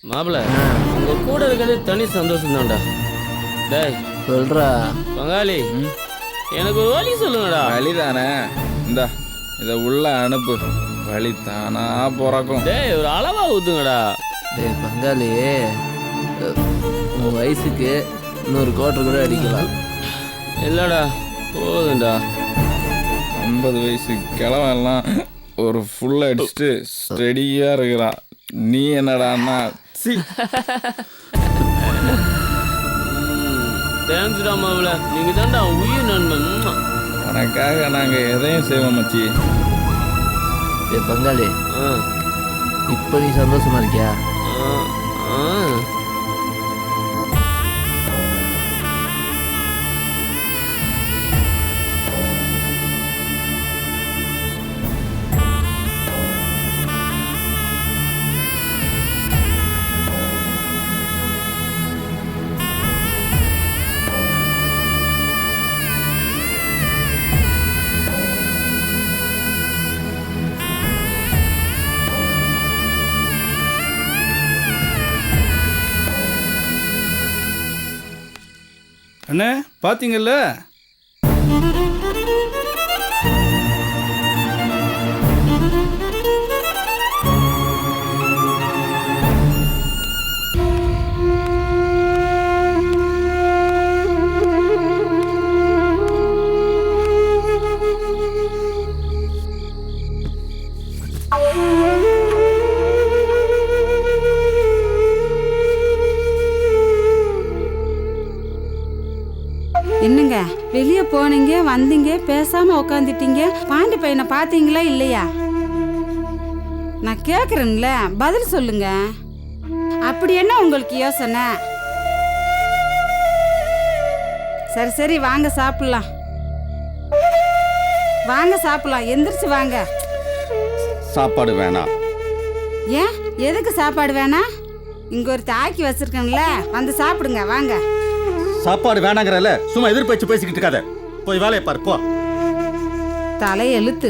மாப்பிள்ள உங்க கூட இருக்கிறது தனி சந்தோஷம் தான்டா. டேய் சொல்றா பங்காளி, எனக்கு ஒரு வழி சொல்லுங்கடா. வழி தானே, இந்த இதை உள்ள அனுப்பு, வழி தானா பிறக்கும். டேய் ஒரு அளவா ஊத்துங்கடா. டேய் பங்காளி, உன் வயசுக்கு 100 கோட்டை கூட அடிக்கலாம். இல்லடா போதும்டா. 50 வயசு கிழவெல்லாம் ஒரு ஃபுல் அடிச்சுட்டு ஸ்டெடியாக இருக்கிறான். நீ என்னடான்னா தேங்க்ஸ்டா மாப்பிள்ள, நீங்க தான்டா உயிர் நண்பன். உனக்காக நாங்கள் எதையும் செய்வோம் மச்சி. டேய் பங்காளி, ஆ இப்போ நீ சந்தோஷமா இருக்கியா? ஆ அண்ணே பார்த்தீங்கல்ல, என்னங்க வெளியே போனீங்க வந்தீங்க பேசாம உக்காந்துட்டீங்க? பாண்டி பையனை பாத்தீங்களா இல்லையா? நான் கேக்குறேன்ல, பதில் சொல்லுங்க. அப்படி என்ன உங்களுக்கு யோசனை? சரி சரி வாங்க சாப்பிடலாம், வாங்க சாப்பிடலாம், எந்திரிச்சு வாங்க. சாப்பாடு வேணாம். ஏன் எதுக்கு சாப்பாடு வேணாம்? இங்க ஒரு தாக்கி வச்சிருக்கேன்ல, வந்து சாப்பிடுங்க வாங்க. சாப்பாடு வேணாங்கிறல, சும்மா எதிர்பார்த்து பேசிக்கிட்டு இருக்காத, போய் வேலையை பாரு போ. தலையெழுத்து.